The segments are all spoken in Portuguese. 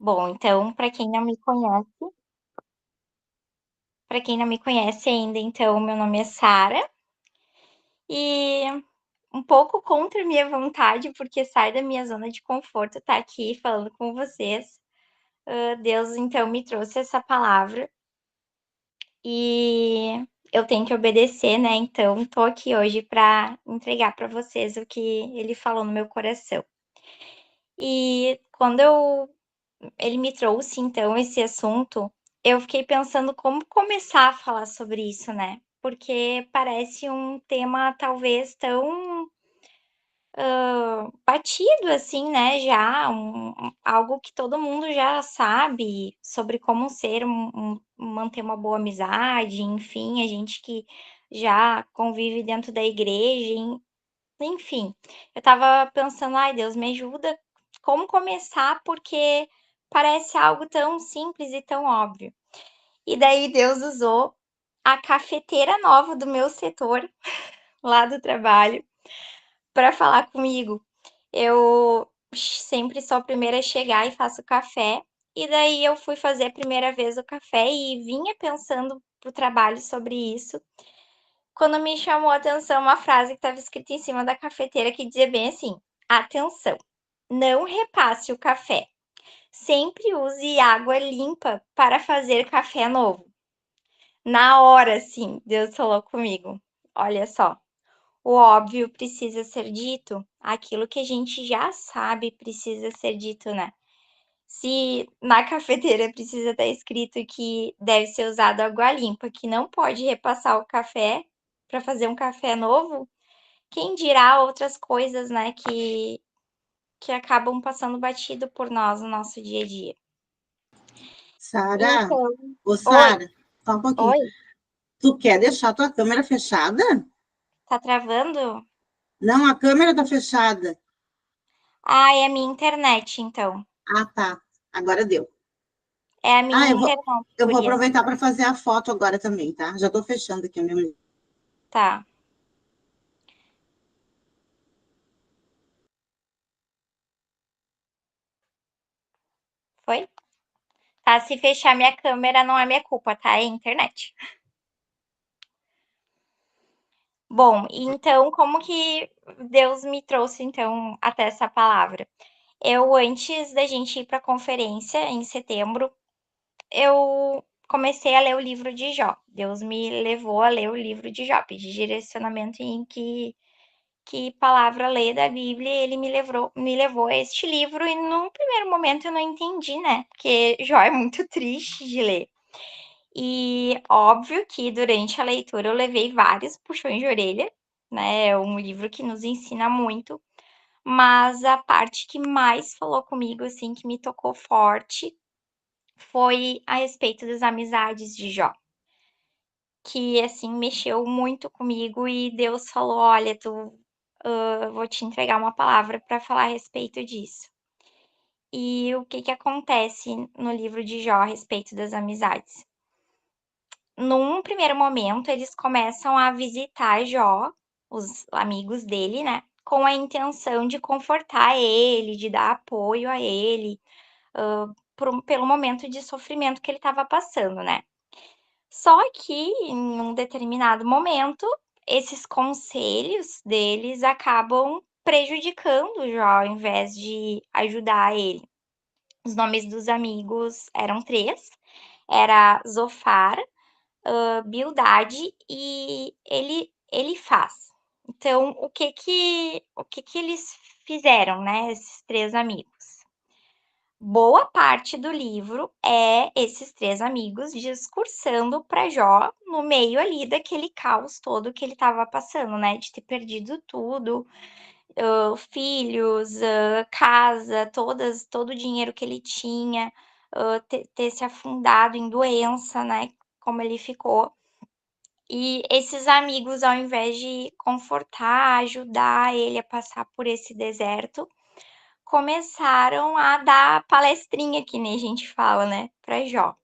Bom, então, para quem não me conhece ainda, então, meu nome é Sara e um pouco contra a minha vontade, porque sai da minha zona de conforto estar aqui falando com vocês. Deus, então, me trouxe essa palavra e eu tenho que obedecer, né? Então, tô aqui hoje para entregar para vocês o que ele falou no meu coração. E quando ele me trouxe, então, esse assunto, eu fiquei pensando como começar a falar sobre isso, né? Porque parece um tema talvez tão batido assim, né? Já algo que todo mundo já sabe sobre como ser, manter uma boa amizade, enfim, a gente que já convive dentro da igreja, enfim. Eu tava pensando, ai Deus, me ajuda como começar, porque parece algo tão simples e tão óbvio. E daí Deus usou a cafeteira nova do meu setor, lá do trabalho, para falar comigo. Eu sempre sou a primeira a chegar e faço café. E daí eu fui fazer a primeira vez o café e vinha pensando pro trabalho sobre isso. Quando me chamou a atenção uma frase que estava escrita em cima da cafeteira que dizia bem assim: atenção, não repasse o café. Sempre use água limpa para fazer café novo. Na hora, sim, Deus falou comigo. Olha só, o óbvio precisa ser dito, aquilo que a gente já sabe precisa ser dito, né? Se na cafeteira precisa estar escrito que deve ser usado água limpa, que não pode repassar o café para fazer um café novo, quem dirá outras coisas, né, que acabam passando batido por nós no nosso dia a dia. Sara, Então, ô oi, Sara, só um pouquinho. oi, Tu quer deixar tua câmera fechada? tá travando? Não, a câmera tá fechada. Ah, é a minha internet, então. Ah, tá. Agora deu. É a Ah, minha internet, eu vou gurias. aproveitar para fazer a foto agora também, tá? Já tô fechando aqui o meu. Tá, foi? Tá, se fechar minha câmera não é minha culpa, tá? É a internet. Bom, então como que Deus me trouxe então até essa palavra? Eu antes da gente ir para a conferência em setembro, eu comecei a ler o livro de Jó. Deus me levou a ler o livro de Jó, pedi direcionamento em que palavra ler da Bíblia, ele me levou a este livro e num primeiro momento eu não entendi, né? Porque Jó é muito triste de ler. E óbvio que durante a leitura eu levei vários puxões de orelha, né? É um livro que nos ensina muito, mas a parte que mais falou comigo, assim, que me tocou forte, foi a respeito das amizades de Jó, que assim mexeu muito comigo e Deus falou: "Olha, vou te entregar uma palavra para falar a respeito disso". E o que que acontece no livro de Jó a respeito das amizades? Num primeiro momento, eles começam a visitar Jó, os amigos dele, né, com a intenção de confortar ele, de dar apoio a ele, pelo momento de sofrimento que ele estava passando, né. Só que, em um determinado momento, esses conselhos deles acabam prejudicando Jó, ao invés de ajudar ele. Os nomes dos amigos eram 3, era Zofar, Bildade e ele faz. Então, o que que eles fizeram, né, esses 3 amigos? Boa parte do livro é esses 3 amigos discursando para Jó, no meio ali daquele caos todo que ele estava passando, né, de ter perdido tudo, filhos, casa, todo o dinheiro que ele tinha, ter se afundado em doença, né, como ele ficou. E esses amigos, ao invés de confortar, ajudar ele a passar por esse deserto, começaram a dar palestrinha, que nem a gente fala, né, para Jó.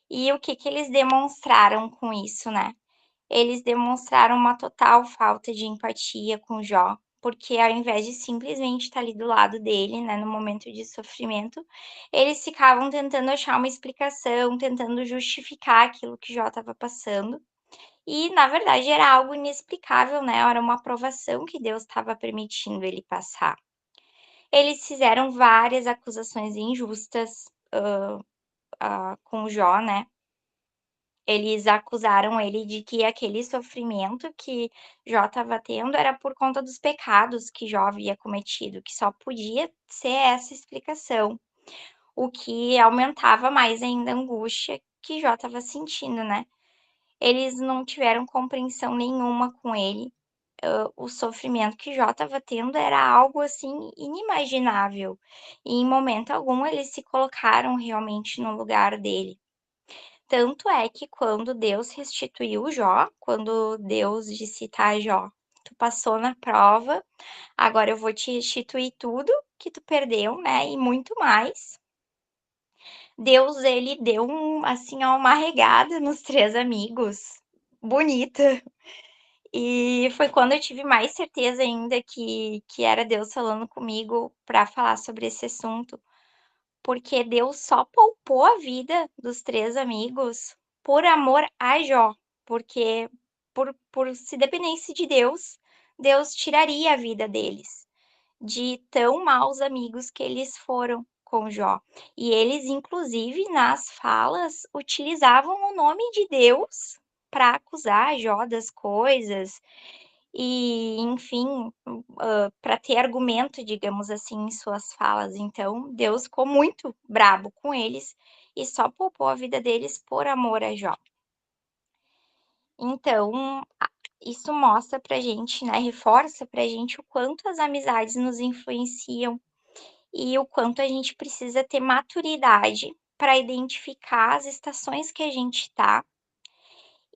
E o que que eles demonstraram com isso, né? Eles demonstraram uma total falta de empatia com Jó, porque ao invés de simplesmente estar ali do lado dele, né, no momento de sofrimento, eles ficavam tentando achar uma explicação, tentando justificar aquilo que Jó estava passando. E, na verdade, era algo inexplicável, né, era uma provação que Deus estava permitindo ele passar. Eles fizeram várias acusações injustas, com Jó, né. Eles acusaram ele de que aquele sofrimento que Jó estava tendo era por conta dos pecados que Jó havia cometido, que só podia ser essa explicação, o que aumentava mais ainda a angústia que Jó estava sentindo, né. Eles não tiveram compreensão nenhuma com ele, o sofrimento que Jó estava tendo era algo, assim, inimaginável, e em momento algum eles se colocaram realmente no lugar dele. Tanto é que quando Deus restituiu Jó, quando Deus disse: "Tá, Jó, tu passou na prova, agora eu vou te restituir tudo que tu perdeu, né, e muito mais". Deus, ele deu assim, ó, uma regada nos 3 amigos, bonita. E foi quando eu tive mais certeza ainda que era Deus falando comigo para falar sobre esse assunto. Porque Deus só poupou a vida dos 3 amigos por amor a Jó, porque por se dependesse de Deus, Deus tiraria a vida deles, de tão maus amigos que eles foram com Jó. E eles inclusive nas falas utilizavam o nome de Deus para acusar Jó das coisas, e, enfim, pra ter argumento, digamos assim, em suas falas. Então, Deus ficou muito brabo com eles e só poupou a vida deles por amor a Jó. Então, isso mostra pra gente, né, reforça pra gente o quanto as amizades nos influenciam e o quanto a gente precisa ter maturidade para identificar as estações que a gente tá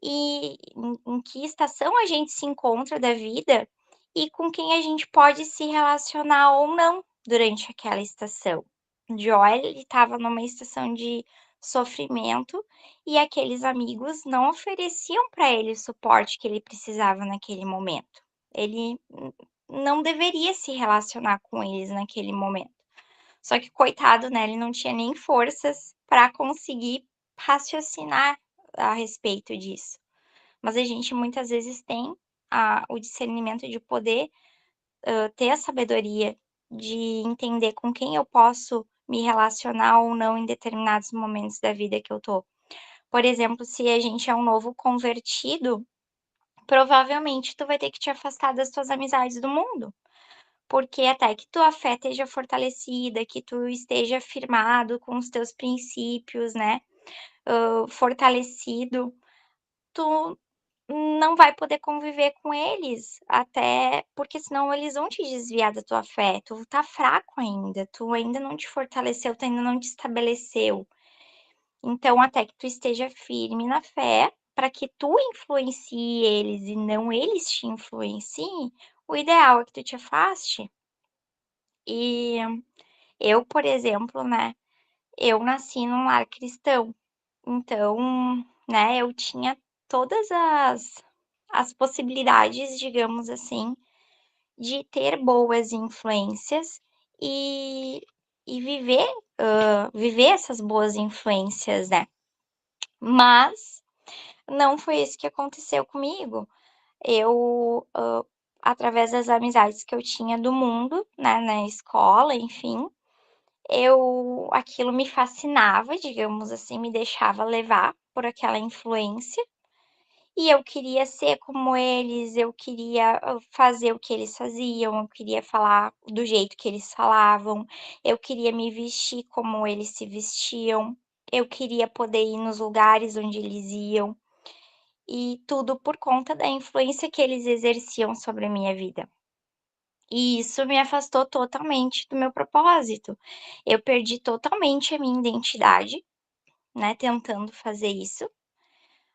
e em que estação a gente se encontra da vida e com quem a gente pode se relacionar ou não durante aquela estação. Joel, ele estava numa estação de sofrimento e aqueles amigos não ofereciam para ele o suporte que ele precisava naquele momento. Ele não deveria se relacionar com eles naquele momento. Só que coitado, né, ele não tinha nem forças para conseguir raciocinar a respeito disso. Mas a gente muitas vezes tem o discernimento de poder, ter a sabedoria de entender com quem eu posso me relacionar ou não em determinados momentos da vida que eu tô. Por exemplo, se a gente é um novo convertido, provavelmente tu vai ter que te afastar das tuas amizades do mundo, porque até que tua fé esteja fortalecida, que tu esteja firmado com os teus princípios, né, fortalecido, tu não vai poder conviver com eles, até porque senão eles vão te desviar da tua fé, tu tá fraco ainda, tu ainda não te fortaleceu, tu ainda não te estabeleceu. Então até que tu esteja firme na fé, para que tu influencie eles e não eles te influenciem, o ideal é que tu te afaste. E eu, por exemplo, né, eu nasci num lar cristão, então, né, eu tinha todas as possibilidades, digamos assim, de ter boas influências e viver essas boas influências, né. Mas não foi isso que aconteceu comigo. Eu, através das amizades que eu tinha do mundo, né, na escola, enfim, aquilo me fascinava, digamos assim, me deixava levar por aquela influência. E eu queria ser como eles, eu queria, fazer o que eles faziam, eu queria falar do jeito que eles falavam, eu queria me vestir como eles se vestiam, eu queria poder ir nos lugares onde eles iam, e tudo por conta da influência que eles exerciam sobre a minha vida. E isso me afastou totalmente do meu propósito. Eu perdi totalmente a minha identidade, né, tentando fazer isso.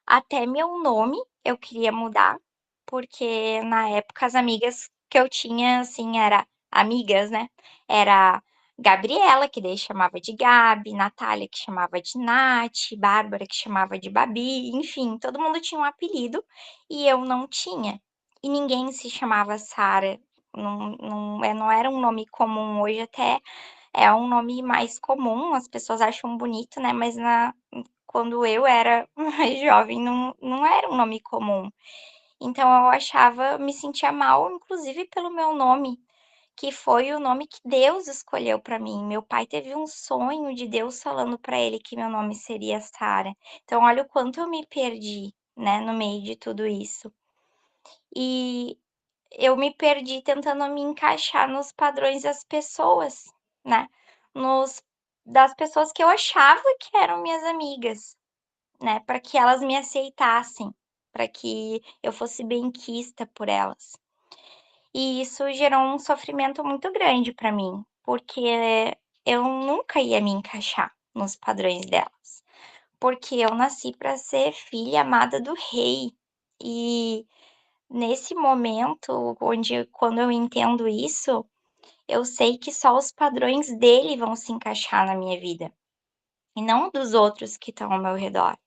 Até meu nome eu queria mudar, porque na época as amigas que eu tinha, assim, era amigas, né, era Gabriela, que daí chamava de Gabi, Natália, que chamava de Nath, Bárbara, que chamava de Babi, enfim, todo mundo tinha um apelido e eu não tinha. E ninguém se chamava Sara, Não era um nome comum, hoje até é um nome mais comum, as pessoas acham bonito, né, mas quando eu era mais jovem não era um nome comum. Então eu me sentia mal, inclusive pelo meu nome, que foi o nome que Deus escolheu para mim. Meu pai teve um sonho de Deus falando para ele que meu nome seria Sara. Então olha o quanto eu me perdi, né, no meio de tudo isso. E eu me perdi tentando me encaixar nos padrões das pessoas, né, nos das pessoas que eu achava que eram minhas amigas, né, para que elas me aceitassem, para que eu fosse benquista por elas. E isso gerou um sofrimento muito grande para mim, porque eu nunca ia me encaixar nos padrões delas, porque eu nasci para ser filha amada do rei. E nesse momento quando eu entendo isso, eu sei que só os padrões dele vão se encaixar na minha vida, e não dos outros que estão ao meu redor.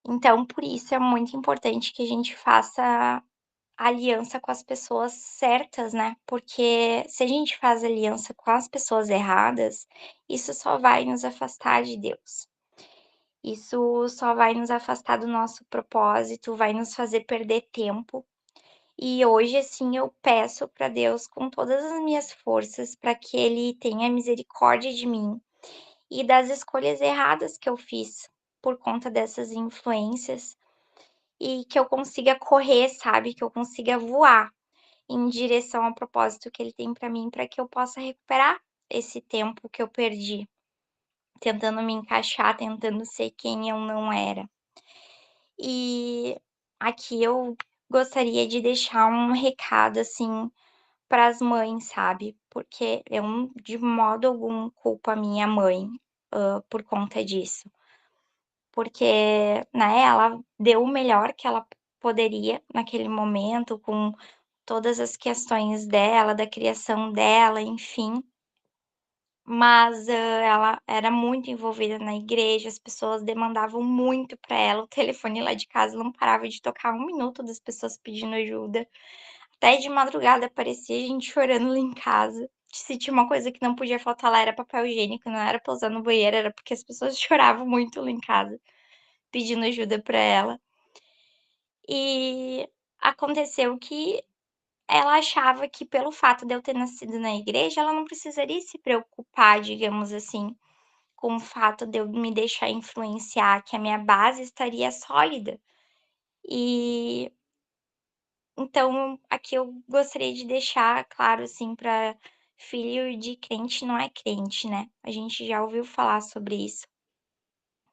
Então, por isso é muito importante que a gente faça aliança com as pessoas certas, né, porque se a gente faz aliança com as pessoas erradas, isso só vai nos afastar de Deus. Isso só vai nos afastar do nosso propósito, vai nos fazer perder tempo. E hoje, assim, eu peço para Deus com todas as minhas forças para que Ele tenha misericórdia de mim e das escolhas erradas que eu fiz por conta dessas influências e que eu consiga correr, sabe, que eu consiga voar em direção ao propósito que Ele tem para mim, para que eu possa recuperar esse tempo que eu perdi, tentando me encaixar, tentando ser quem eu não era. E aqui eu gostaria de deixar um recado, assim, para as mães, sabe, porque eu de modo algum culpo a minha mãe, por conta disso. Porque, né, ela deu o melhor que ela poderia naquele momento, com todas as questões dela, da criação dela, enfim. Mas, ela era muito envolvida na igreja, as pessoas demandavam muito para ela, o telefone lá de casa não parava de tocar 1 minuto das pessoas pedindo ajuda. Até de madrugada aparecia gente chorando lá em casa. Se tinha uma coisa que não podia faltar lá era papel higiênico, não era pra usar no banheiro, era porque as pessoas choravam muito lá em casa, pedindo ajuda pra ela. E aconteceu que ela achava que pelo fato de eu ter nascido na igreja, ela não precisaria se preocupar, digamos assim, com o fato de eu me deixar influenciar, que a minha base estaria sólida. E então aqui eu gostaria de deixar claro, assim, para filho de crente não é crente, né. A gente já ouviu falar sobre isso.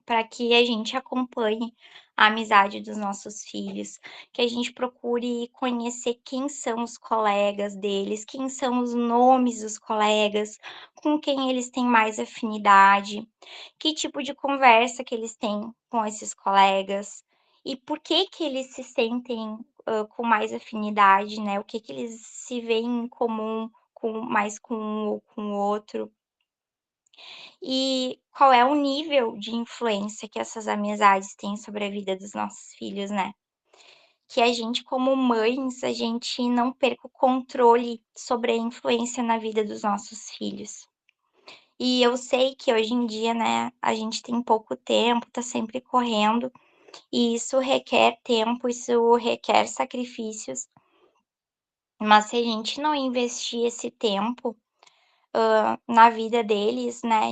Para que a gente acompanhe a amizade dos nossos filhos, que a gente procure conhecer quem são os colegas deles, quem são os nomes dos colegas, com quem eles têm mais afinidade, que tipo de conversa que eles têm com esses colegas e por que que eles se sentem, com mais afinidade, né, o que que eles se veem em comum com um ou com o outro. E qual é o nível de influência que essas amizades têm sobre a vida dos nossos filhos, né. Que a gente como mães, a gente não perca o controle sobre a influência na vida dos nossos filhos. E eu sei que hoje em dia, né, a gente tem pouco tempo, tá sempre correndo, e isso requer tempo, isso requer sacrifícios, mas se a gente não investir esse tempo na vida deles, né,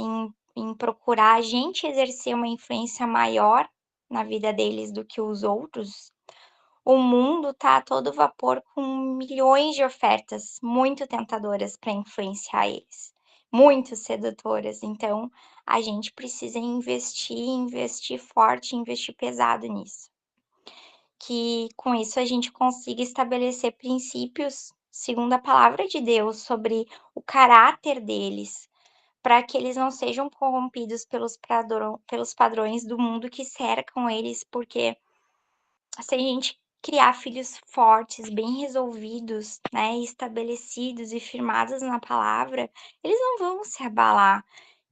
em procurar a gente exercer uma influência maior na vida deles do que os outros, o mundo tá a todo vapor com milhões de ofertas muito tentadoras para influenciar eles, muito sedutoras. Então, a gente precisa investir, investir forte, investir pesado nisso. Que com isso a gente consiga estabelecer princípios, segundo a palavra de Deus, sobre o caráter deles, para que eles não sejam corrompidos pelos padrões do mundo que cercam eles, porque se a gente criar filhos fortes, bem resolvidos, né, estabelecidos e firmados na palavra, eles não vão se abalar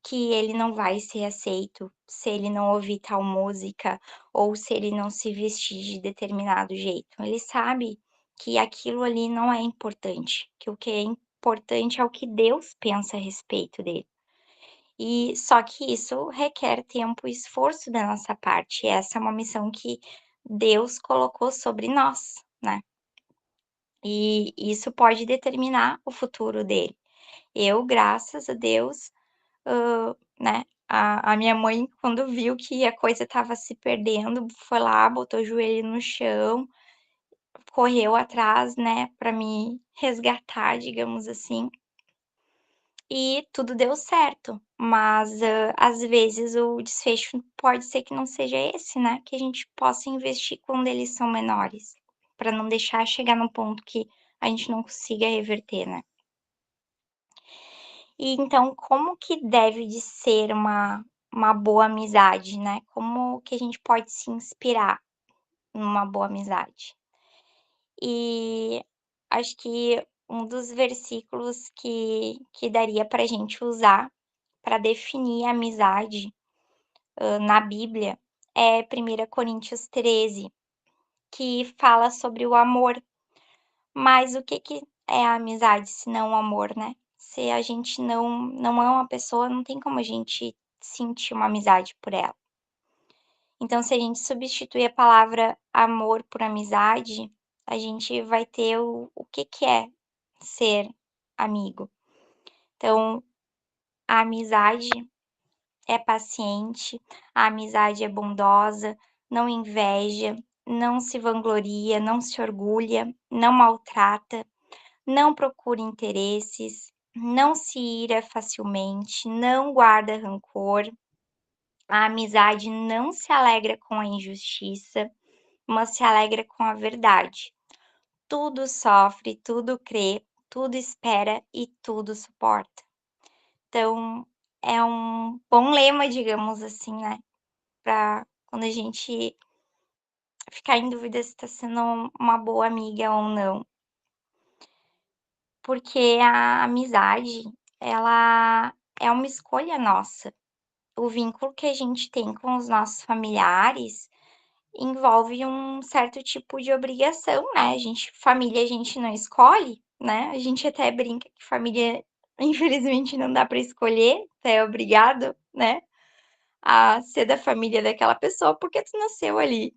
que ele não vai ser aceito se ele não ouvir tal música ou se ele não se vestir de determinado jeito. Ele sabe que aquilo ali não é importante, que o que é importante é o que Deus pensa a respeito dele. E só que isso requer tempo e esforço da nossa parte, e essa é uma missão que Deus colocou sobre nós, né. E isso pode determinar o futuro dele. Eu, graças a Deus, né, a minha mãe quando viu que a coisa estava se perdendo, foi lá, botou o joelho no chão, correu atrás, né, para me resgatar, digamos assim, e tudo deu certo. Mas, às vezes o desfecho pode ser que não seja esse, né, que a gente possa investir quando eles são menores, para não deixar chegar num ponto que a gente não consiga reverter, né. E então como que deve de ser uma boa amizade, né, como que a gente pode se inspirar numa boa amizade? E acho que um dos versículos que daria para a gente usar para definir a amizade, na Bíblia, é 1 Coríntios 13, que fala sobre o amor. Mas o que que é a amizade se não o amor, né? Se a gente não ama uma pessoa, não tem como a gente sentir uma amizade por ela. Então, se a gente substituir a palavra amor por amizade, a gente vai ter o que que é ser amigo. Então, a amizade é paciente, a amizade é bondosa, não inveja, não se vangloria, não se orgulha, não maltrata, não procura interesses, não se ira facilmente, não guarda rancor. A amizade não se alegra com a injustiça, mas se alegra com a verdade. Tudo sofre, tudo crê, tudo espera e tudo suporta. Então, é um bom lema, digamos assim, né, para quando a gente ficar em dúvida se está sendo uma boa amiga ou não. Porque a amizade, ela é uma escolha nossa. O vínculo que a gente tem com os nossos familiares envolve um certo tipo de obrigação, né, família a gente não escolhe, né, a gente até brinca que família, infelizmente, não dá para escolher, tu é obrigado, né, a ser da família daquela pessoa, porque tu nasceu ali.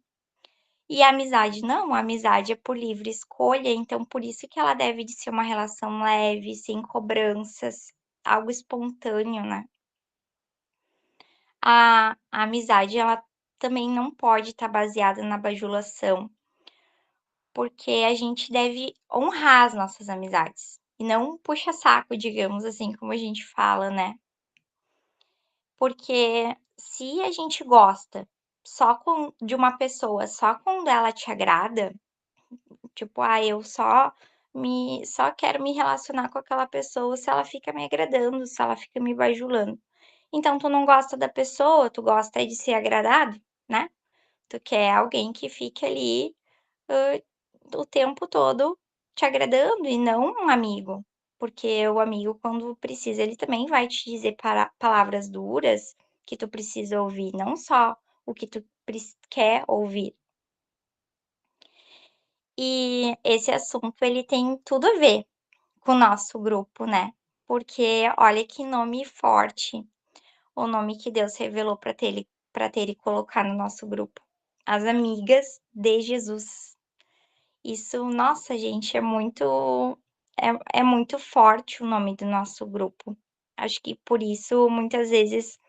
E a amizade não, a amizade é por livre escolha, então por isso que ela deve de ser uma relação leve, sem cobranças, algo espontâneo, né. A amizade ela também não pode estar baseada na bajulação, porque a gente deve honrar as nossas amizades, e não puxa-saco, digamos assim, como a gente fala, né. Porque se a gente gosta de uma pessoa só quando ela te agrada, tipo: "Ah, eu só quero me relacionar com aquela pessoa se ela fica me agradando, se ela fica me bajulando". Então tu não gosta da pessoa, tu gosta é de ser agradado, né. Tu quer alguém que fique ali, hã, o tempo todo te agradando e não um amigo, porque o amigo quando precisa ele também vai te dizer palavras duras que tu precisa ouvir, não só o que tu quer ouvir. E esse assunto ele tem tudo a ver com o nosso grupo, né, porque olha que nome forte, o nome que Deus revelou para ter e colocar no nosso grupo, as amigas de Jesus. Isso, nossa gente, é muito forte o nome do nosso grupo. Acho que por isso muitas vezes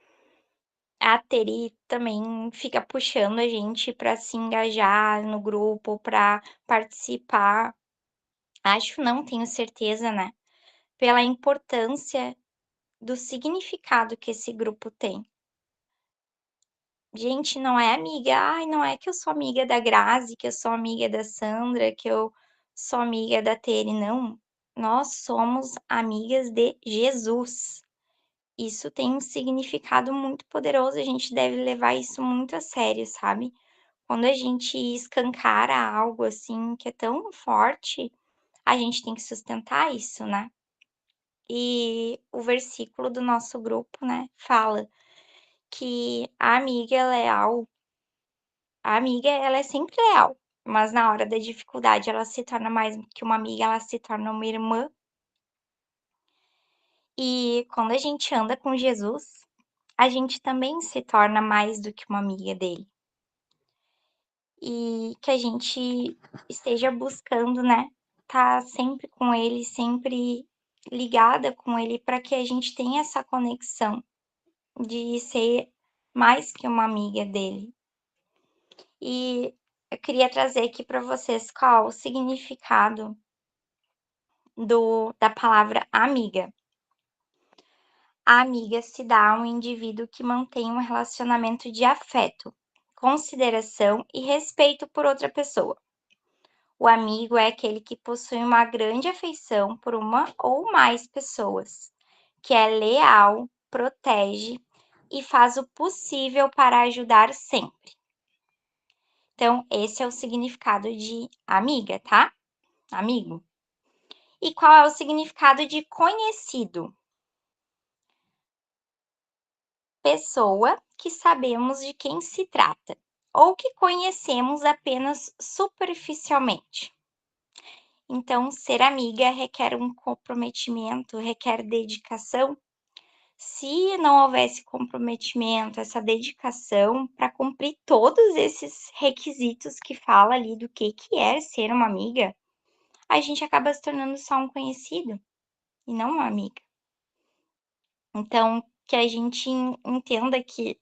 a Teri também fica puxando a gente para se engajar no grupo, para participar. Acho não, tenho certeza, né, pela importância do significado que esse grupo tem. Gente, não é amiga, ai, não é que eu sou amiga da Grazi, que eu sou amiga da Sandra, que eu sou amiga da Tere, não. Nós somos amigas de Jesus. Isso tem um significado muito poderoso, a gente deve levar isso muito a sério, sabe? Quando a gente escancara algo assim que é tão forte, a gente tem que sustentar isso, né? E o versículo do nosso grupo, né, fala que a amiga é leal, a amiga ela é sempre leal, mas na hora da dificuldade ela se torna mais que uma amiga, ela se torna uma irmã. E quando a gente anda com Jesus, a gente também se torna mais do que uma amiga dele. E que a gente esteja buscando, né, tá sempre com ele, sempre ligada com ele, para que a gente tenha essa conexão de ser mais que uma amiga dele. E eu queria trazer aqui para vocês qual o significado da palavra amiga. A amiga se dá a um indivíduo que mantém um relacionamento de afeto, consideração e respeito por outra pessoa. O amigo é aquele que possui uma grande afeição por uma ou mais pessoas, que é leal, protege e faz o possível para ajudar sempre. Então, esse é o significado de amiga, tá? Amigo. E qual é o significado de conhecido? Pessoa que sabemos de quem se trata ou que conhecemos apenas superficialmente. Então, ser amiga requer um comprometimento, requer dedicação. Se não houvesse comprometimento, essa dedicação para cumprir todos esses requisitos que fala ali do que é ser uma amiga, a gente acaba se tornando só um conhecido e não uma amiga. Então, que a gente entenda que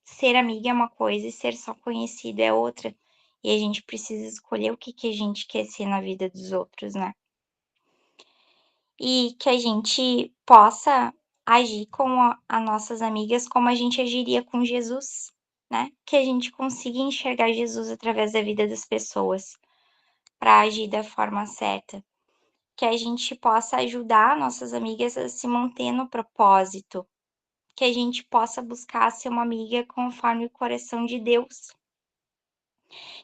ser amiga é uma coisa e ser só conhecido é outra. E a gente precisa escolher o que a gente quer ser na vida dos outros, né? E que a gente possa agir com as nossas amigas como a gente agiria com Jesus, né? Que a gente consiga enxergar Jesus através da vida das pessoas para agir da forma certa. Que a gente possa ajudar nossas amigas a se manter no propósito. Que a gente possa buscar ser uma amiga conforme o coração de Deus.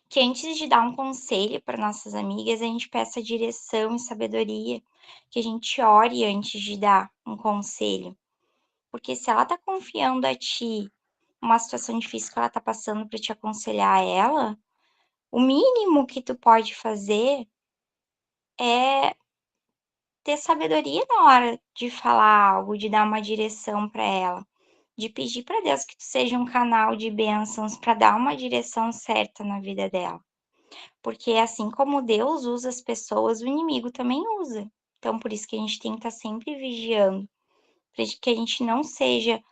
Que antes de dar um conselho para nossas amigas, a gente peça direção e sabedoria, que a gente ore antes de dar um conselho. Porque se ela tá confiando a ti uma situação difícil que ela tá passando para te aconselhar ela, o mínimo que tu pode fazer é ter sabedoria na hora de falar algo, de dar uma direção para ela, de pedir para Deus que tu seja um canal de bênçãos para dar uma direção certa na vida dela. Porque assim como Deus usa as pessoas, o inimigo também usa. Então, por isso que a gente tem que estar sempre vigiando, para que a gente não seja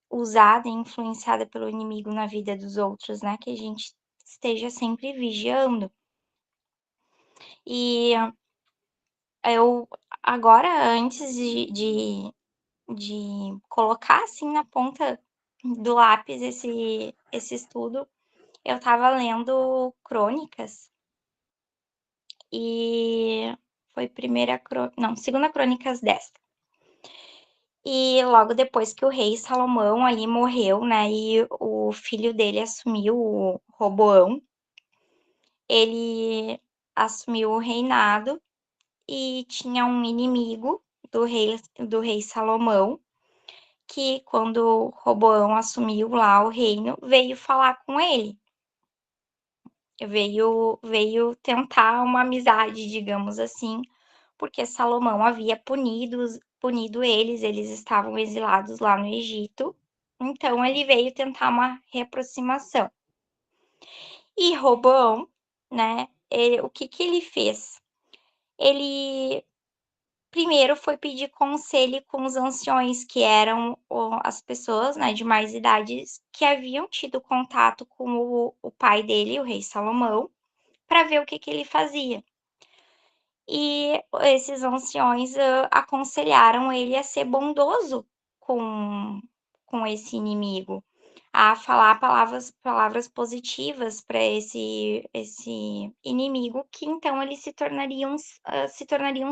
usada e influenciada pelo inimigo na vida dos outros, né? Que a gente esteja sempre vigiando. E eu, agora, antes de colocar assim na ponta do lápis esse estudo, eu estava lendo Crônicas e foi segunda Crônicas 10. E logo depois que o rei Salomão ali morreu, né, e o filho dele assumiu, o Roboão, ele assumiu o reinado e tinha um inimigo do rei Salomão, que quando Roboão assumiu lá o reino, veio falar com ele. Veio tentar uma amizade, digamos assim, porque Salomão havia punido eles estavam exilados lá no Egito, então ele veio tentar uma reaproximação. E Roboão, né, o que ele fez? Ele primeiro foi pedir conselho com os anciões, que eram as pessoas, né, de mais idades, que haviam tido contato com o pai dele, o rei Salomão, para ver o que ele fazia. E esses anciões aconselharam ele a ser bondoso com esse inimigo, a falar palavras positivas para esse inimigo, que então eles se tornariam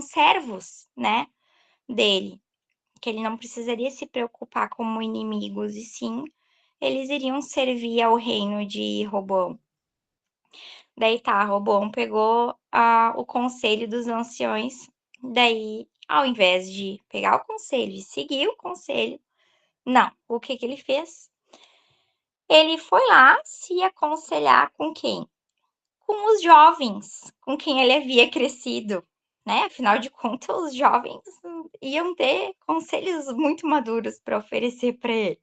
servos, né, dele, que ele não precisaria se preocupar como inimigos, e sim eles iriam servir ao reino de Roboão. Daí tá, Roboão pegou o conselho dos anciões, daí, ao invés de pegar o conselho e seguir o conselho, não, o que ele fez? Ele foi lá se aconselhar com quem? com os jovens com quem ele havia crescido, né? Afinal de contas, os jovens iam ter conselhos muito maduros para oferecer para ele.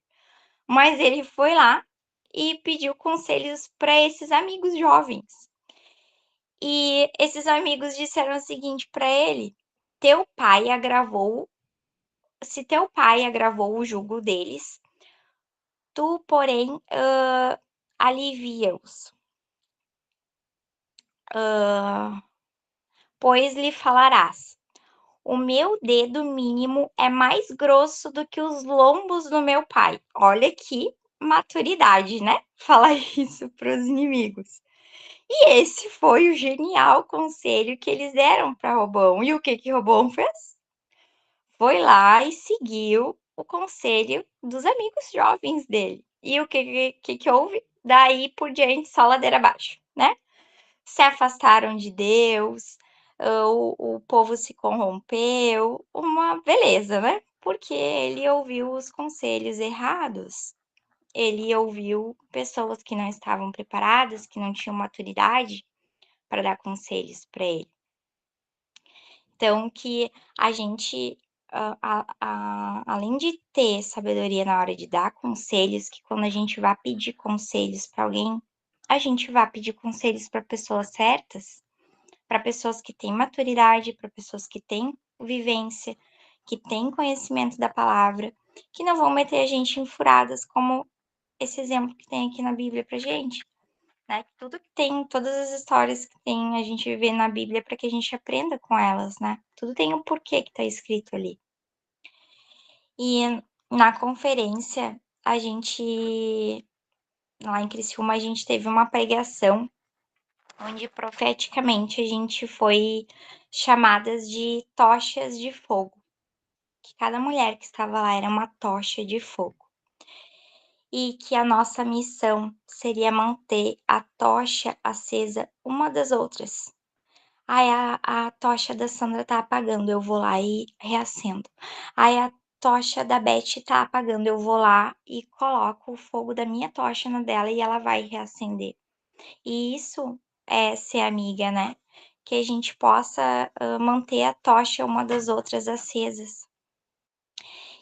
Mas ele foi lá e pediu conselhos para esses amigos jovens. E esses amigos disseram o seguinte para ele: teu pai agravou, se teu pai agravou o jugo deles, tu, porém, alivia-os. Pois lhe falarás: o meu dedo mínimo é mais grosso do que os lombos do meu pai. Olha que maturidade, né? Falar isso para os inimigos. E esse foi o genial conselho que eles deram para Robão. E o que que Robão fez? Foi lá e seguiu o conselho dos amigos jovens dele. E o que houve? Daí por diante, só ladeira abaixo, né? Se afastaram de Deus, o povo se corrompeu, uma beleza, né? Porque ele ouviu os conselhos errados, ele ouviu pessoas que não estavam preparadas, que não tinham maturidade para dar conselhos para ele. Então, que a gente, além de ter sabedoria na hora de dar conselhos, que quando a gente vai pedir conselhos para alguém, a gente vai pedir conselhos para pessoas certas, para pessoas que têm maturidade, para pessoas que têm vivência, que têm conhecimento da palavra, que não vão meter a gente em furadas, como esse exemplo que tem aqui na Bíblia para gente, né? Tudo que tem, todas as histórias que tem, a gente vê na Bíblia para que a gente aprenda com elas, né? Tudo tem um porquê que está escrito ali. E na conferência, lá em Criciúma, a gente teve uma pregação onde profeticamente a gente foi chamadas de tochas de fogo, que cada mulher que estava lá era uma tocha de fogo, e que a nossa missão seria manter a tocha acesa uma das outras. Aí a tocha da Sandra tá apagando, eu vou lá e reacendo. Aí a tocha da Beth tá apagando, eu vou lá e coloco o fogo da minha tocha na dela e ela vai reacender. E isso é ser amiga, né? Que a gente possa manter a tocha uma das outras acesas.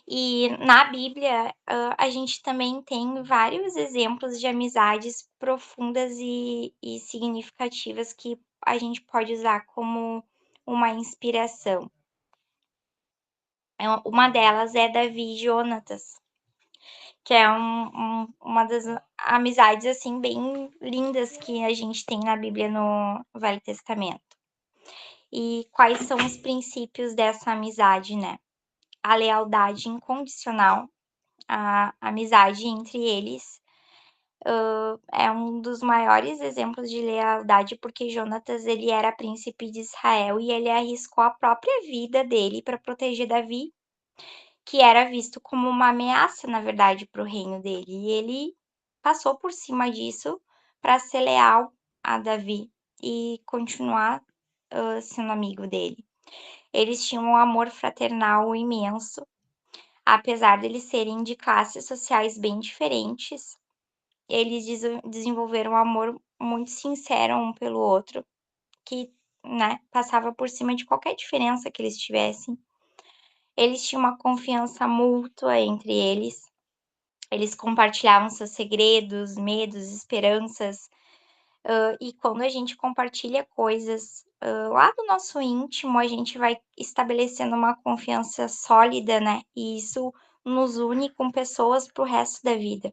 E na Bíblia, a gente também tem vários exemplos de amizades profundas e significativas que a gente pode usar como uma inspiração. Uma delas é Davi e Jonatas, que é uma das amizades assim bem lindas que a gente tem na Bíblia no Velho Testamento. E quais são os princípios dessa amizade, né? A lealdade incondicional, a amizade entre eles é um dos maiores exemplos de lealdade, porque Jonatas ele era príncipe de Israel e ele arriscou a própria vida dele para proteger Davi, que era visto como uma ameaça, na verdade, para o reino dele. E ele passou por cima disso para ser leal a Davi e continuar sendo amigo dele. Eles tinham um amor fraternal imenso, apesar de eles serem de classes sociais bem diferentes. Eles desenvolveram um amor muito sincero um pelo outro, que, né, passava por cima de qualquer diferença que eles tivessem. Eles tinham uma confiança mútua entre eles. Eles compartilhavam seus segredos, medos, esperanças. E quando a gente compartilha coisas lá do nosso íntimo, a gente vai estabelecendo uma confiança sólida, né? E isso nos une com pessoas para o resto da vida.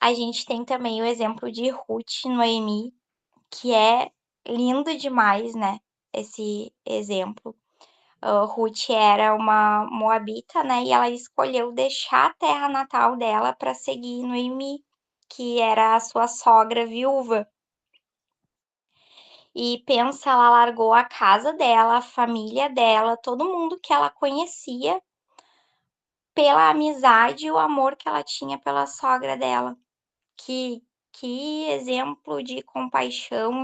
A gente tem também o exemplo de Ruth e Noemi, que é lindo demais, né? Esse exemplo. Ruth era uma moabita, né? E ela escolheu deixar a terra natal dela para seguir Noemi, que era a sua sogra viúva. E pensa, ela largou a casa dela, a família dela, todo mundo que ela conhecia, pela amizade e o amor que ela tinha pela sogra dela. Que exemplo de compaixão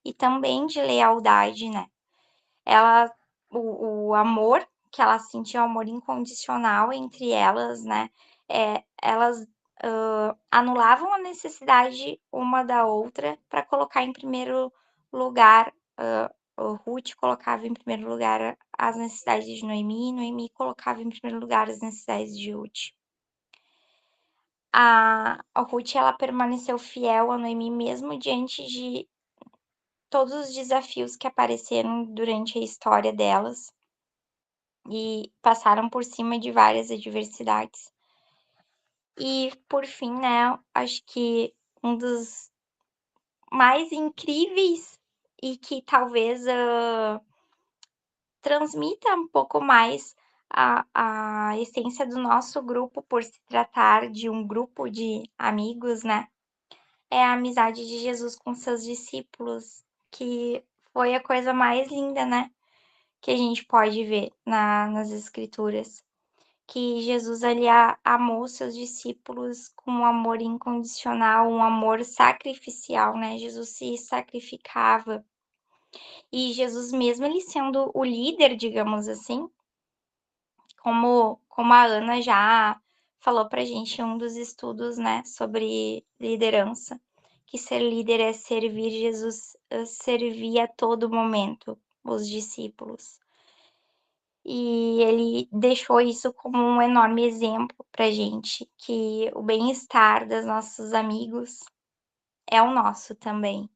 e também de lealdade, né? Ela, o amor que ela sentia, o amor incondicional entre elas, né? Elas anulavam a necessidade uma da outra para colocar em primeiro lugar, o Ruth colocava em primeiro lugar as necessidades de Noemi, Noemi colocava em primeiro lugar as necessidades de Ruth. A Ruth, ela permaneceu fiel a Noemi mesmo diante de todos os desafios que apareceram durante a história delas e passaram por cima de várias adversidades. E, por fim, né, acho que um dos mais incríveis e que talvez transmita um pouco mais a essência do nosso grupo, por se tratar de um grupo de amigos, né? É a amizade de Jesus com seus discípulos, que foi a coisa mais linda, né? Que a gente pode ver nas Escrituras. Que Jesus ali amou seus discípulos com um amor incondicional, um amor sacrificial, né? Jesus se sacrificava. E Jesus, mesmo ele sendo o líder, digamos assim, como a Ana já falou pra gente em um dos estudos, né, sobre liderança, que ser líder é servir. Jesus servia a todo momento os discípulos. E ele deixou isso como um enorme exemplo pra gente, que o bem-estar dos nossos amigos é o nosso também.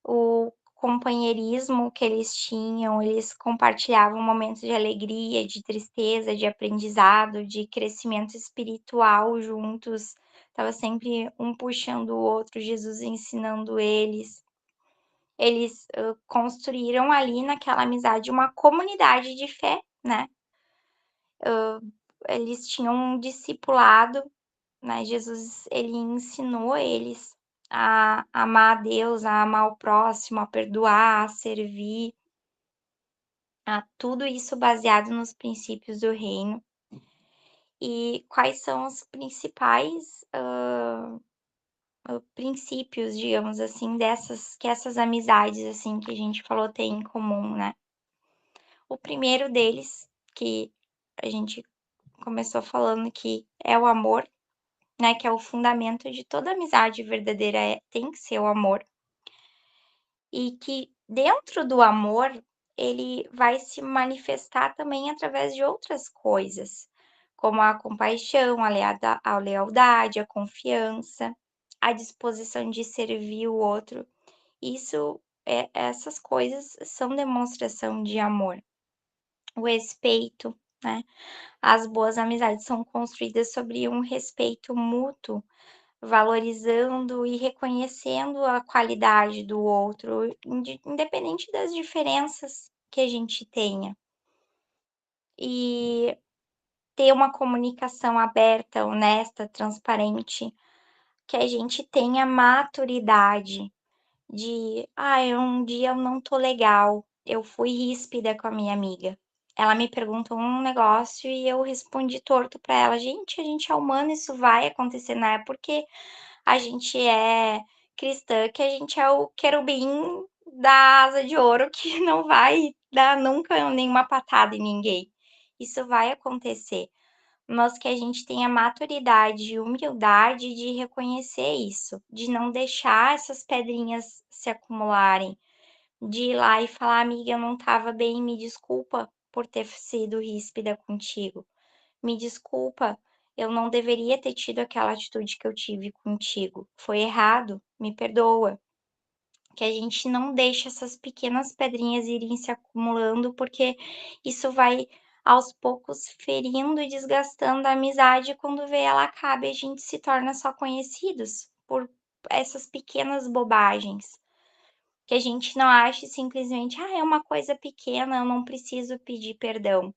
O companheirismo que eles tinham, eles compartilhavam momentos de alegria, de tristeza, de aprendizado, de crescimento espiritual juntos. Estava sempre um puxando o outro, Jesus ensinando eles. Eles construíram ali naquela amizade uma comunidade de fé, né? Eles tinham um discipulado, né? Jesus, ele ensinou eles a amar a Deus, a amar o próximo, a perdoar, a servir, a tudo isso baseado nos princípios do reino. E quais são os principais princípios, digamos assim, que essas amizades assim que a gente falou têm em comum, né? O primeiro deles, que a gente começou falando que é o amor, né, que é o fundamento de toda amizade verdadeira, tem que ser o amor. E que dentro do amor, ele vai se manifestar também através de outras coisas, como a compaixão, a lealdade, a confiança, a disposição de servir o outro. Essas coisas são demonstração de amor. O respeito, né? As boas amizades são construídas sobre um respeito mútuo, valorizando e reconhecendo a qualidade do outro, independente das diferenças que a gente tenha. E ter uma comunicação aberta, honesta, transparente, que a gente tenha maturidade de, um dia eu não tô legal, eu fui ríspida com a minha amiga. Ela me perguntou um negócio e eu respondi torto para ela. Gente, a gente é humano, isso vai acontecer, não é porque a gente é cristã, que a gente é o querubim da asa de ouro que não vai dar nunca nenhuma patada em ninguém. Isso vai acontecer, mas que a gente tenha maturidade e humildade de reconhecer isso, de não deixar essas pedrinhas se acumularem, de ir lá e falar, amiga, eu não estava bem, me desculpa por ter sido ríspida contigo. Me desculpa, eu não deveria ter tido aquela atitude que eu tive contigo. Foi errado, me perdoa. Que a gente não deixe essas pequenas pedrinhas irem se acumulando, porque isso vai aos poucos ferindo e desgastando a amizade. Quando vê ela acaba e a gente se torna só conhecidos por essas pequenas bobagens. Que a gente não ache simplesmente, é uma coisa pequena, eu não preciso pedir perdão.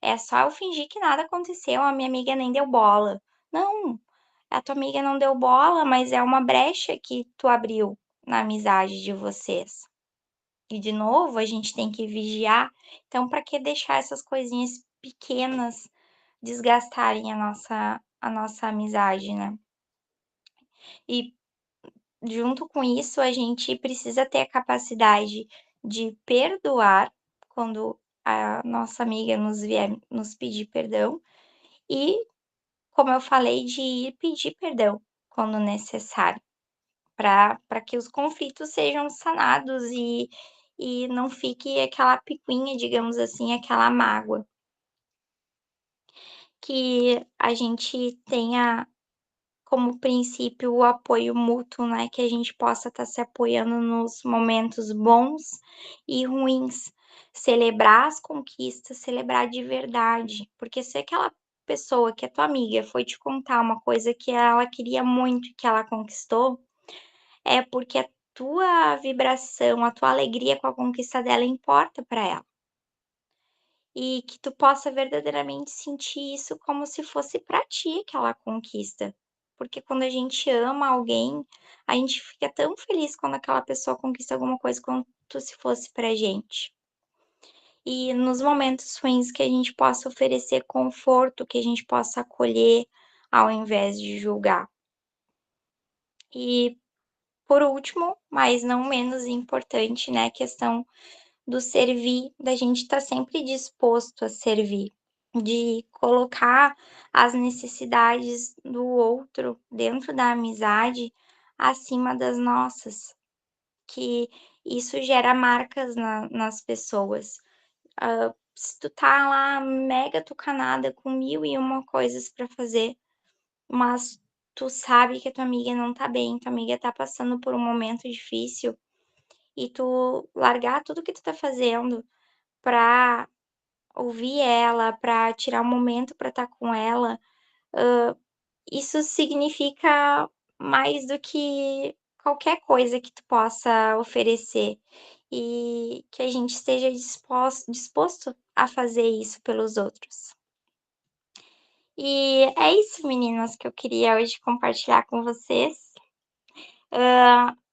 É só eu fingir que nada aconteceu, a minha amiga nem deu bola. Não, a tua amiga não deu bola, mas é uma brecha que tu abriu na amizade de vocês. E de novo, a gente tem que vigiar. Então, para que deixar essas coisinhas pequenas desgastarem a nossa amizade, né? E junto com isso, a gente precisa ter a capacidade de perdoar quando a nossa amiga nos vier nos pedir perdão e como eu falei, de ir pedir perdão quando necessário, para que os conflitos sejam sanados e não fique aquela picuinha, digamos assim, aquela mágoa. Que a gente tenha como princípio o apoio mútuo, né, que a gente possa estar se apoiando nos momentos bons e ruins, celebrar as conquistas, celebrar de verdade, porque se aquela pessoa que é tua amiga foi te contar uma coisa que ela queria muito e que ela conquistou, é porque a tua vibração, a tua alegria com a conquista dela importa para ela. E que tu possa verdadeiramente sentir isso como se fosse para ti aquela conquista. Porque quando a gente ama alguém, a gente fica tão feliz quando aquela pessoa conquista alguma coisa quanto se fosse pra gente. E nos momentos ruins que a gente possa oferecer conforto, que a gente possa acolher ao invés de julgar. E por último, mas não menos importante, né, a questão do servir, da gente estar sempre disposto a servir, de colocar as necessidades do outro dentro da amizade acima das nossas, que isso gera marcas nas pessoas. Se tu tá lá mega tucanada com mil e uma coisas para fazer, mas tu sabe que a tua amiga não tá bem, tua amiga tá passando por um momento difícil, e tu largar tudo que tu tá fazendo pra ouvir ela, pra tirar um momento pra estar com ela, isso significa mais do que qualquer coisa que tu possa oferecer, e que a gente esteja disposto a fazer isso pelos outros. E é isso, meninas, que eu queria hoje compartilhar com vocês.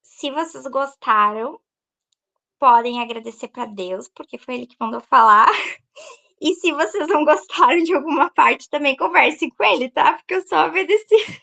Se vocês gostaram, podem agradecer para Deus, porque foi ele que mandou falar. E se vocês não gostaram de alguma parte, também conversem com ele, tá? Porque eu só obedeci.